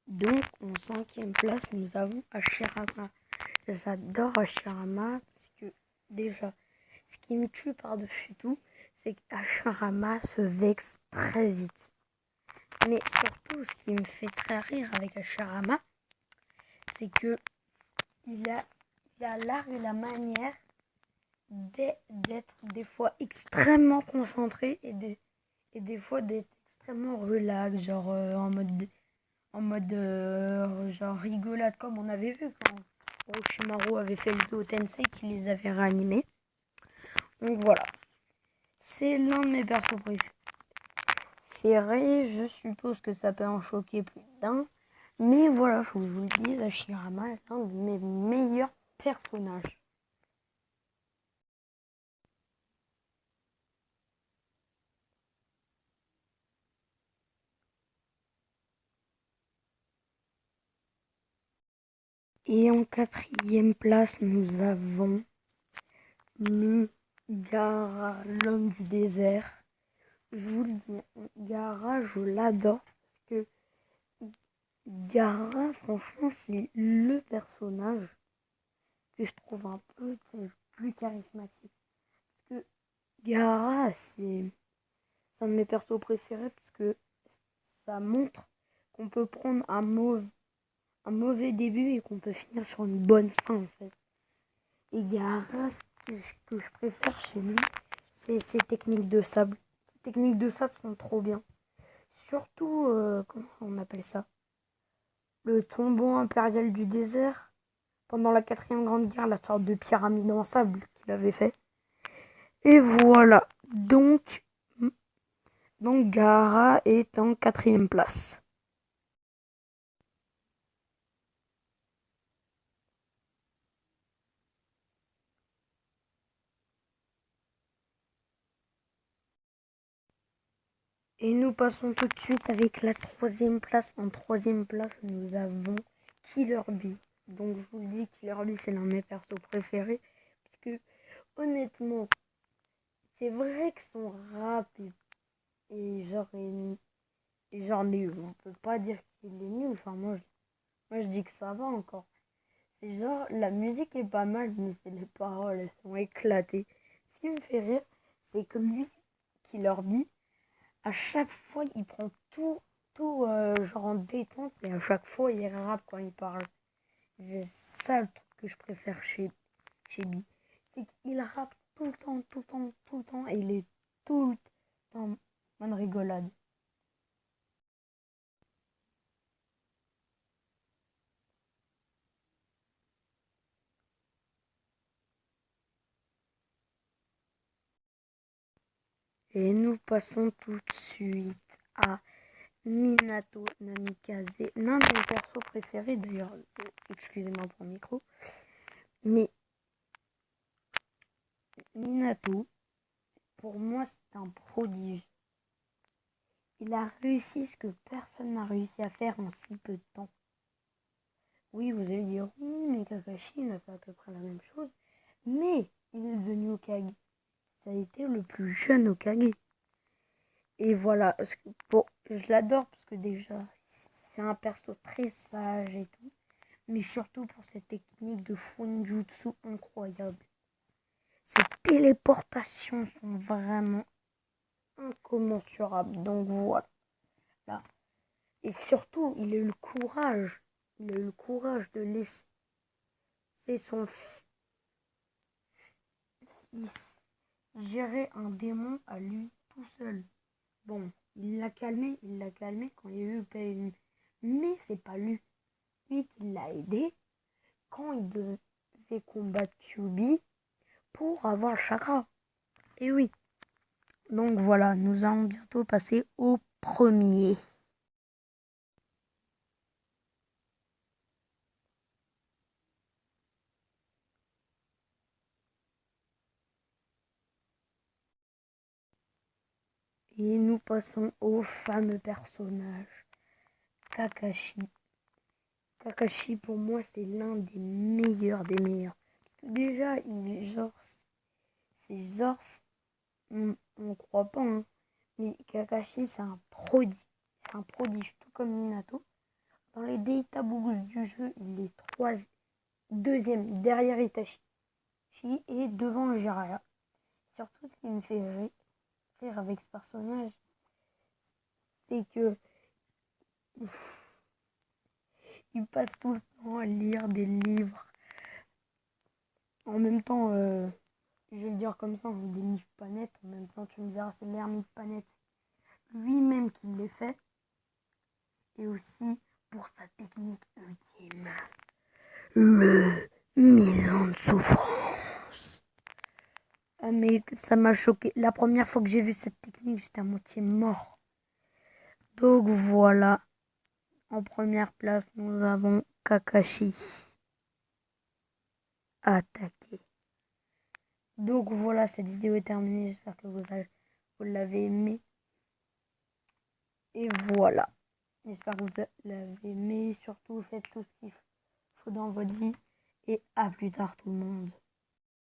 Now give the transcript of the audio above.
Donc, en 5e place, nous avons Hashirama. J'adore Hashirama parce que, déjà, ce qui me tue par-dessus tout, c'est qu'Hashirama se vexe très vite. Mais surtout, ce qui me fait très rire avec Hashirama, c'est que il a l'art et la manière d'être des fois extrêmement concentré et des fois d'être extrêmement relax, genre en mode genre rigolade, comme on avait vu quand Orochimaru avait fait le Do Tensei qui les avait réanimés. Donc voilà, c'est l'un de mes persos préférés. Je suppose que ça peut en choquer plus d'un, mais voilà, faut que je vous le dise, Hashirama est l'un de mes meilleurs personnages. Et en 4e place, nous avons le Gaara, l'homme du désert. Je vous le dis, Gaara, je l'adore parce que Gaara, franchement, c'est le personnage que je trouve un peu plus charismatique. Parce que Gaara, c'est un de mes persos préférés parce que ça montre qu'on peut prendre un mauvais début et qu'on peut finir sur une bonne fin, en fait. Et Gaara, ce que je préfère chez lui, c'est ses techniques de sable. Ses techniques de sable sont trop bien. Surtout, comment on appelle ça? Le tombeau impérial du désert. Pendant la 4e Grande Guerre, la sorte de pyramide en sable qu'il avait fait. Et voilà. Donc Gaara est en 4e place. Et nous passons tout de suite avec la 3e place. En 3e place, nous avons Killer Bee. Donc je vous le dis, Killer Bee, c'est l'un de mes persos préférés. Parce que honnêtement, c'est vrai que son rap est genre, nul. On peut pas dire qu'il est nul. Enfin, moi je dis que ça va encore. C'est genre, la musique est pas mal, mais c'est les paroles, elles sont éclatées. Ce qui me fait rire, c'est que lui, Killer Bee, à chaque fois, il prend tout genre en détente et à chaque fois, il rappe quand il parle. C'est ça le truc que je préfère chez Bee. C'est qu'il rappe tout le temps, tout le temps, tout le temps et il est tout le temps en rigolade. Et nous passons tout de suite à Minato Namikaze, l'un de mes persos préférés d'ailleurs, excusez-moi pour le micro, mais Minato, pour moi, c'est un prodige. Il a réussi ce que personne n'a réussi à faire en si peu de temps. Oui, vous allez dire, oui, mais Kakashi, il a fait à peu près la même chose, mais il est devenu Hokage. Ça a été le plus jeune Hokage. Et voilà, bon, je l'adore parce que déjà, c'est un perso très sage et tout, mais surtout pour ses techniques de Funjutsu incroyables. Ses téléportations sont vraiment incommensurables. Donc voilà. Et surtout, il a eu le courage. Il a eu le courage de laisser son fils gérer un démon à lui tout seul. Bon, il l'a calmé quand il y a eu Pain. Mais c'est pas lui qui l'a aidé quand il devait combattre Kyuubi pour avoir le chakra. Et oui. Donc voilà, nous allons bientôt passer au premier. Et nous passons au fameux personnage, Kakashi. Kakashi, pour moi, c'est l'un des meilleurs des meilleurs. Parce que déjà, il est genre, c'est genre, on croit pas, hein, mais Kakashi, c'est un prodige. C'est un prodige, tout comme Minato. Dans les Data Boosts du jeu, il est deuxième derrière Itachi et devant Jiraiya. Surtout, ce qui me fait rire avec ce personnage, c'est que il passe tout le temps à lire des livres. En même temps, je vais le dire comme ça, des livres pas nets. En même temps, tu me diras, c'est l'ermite pas net lui-même qui les fait. Et aussi pour sa technique ultime. Le 1000 ans de souffrance. Ah, mais ça m'a choqué. La première fois que j'ai vu cette technique, j'étais à moitié mort. Donc voilà. En première place, nous avons Kakashi. Attaqué. Donc voilà, cette vidéo est terminée. J'espère que vous l'avez aimé. Et voilà. J'espère que vous l'avez aimé. Surtout, faites tout ce qu'il faut dans votre vie. Et à plus tard tout le monde.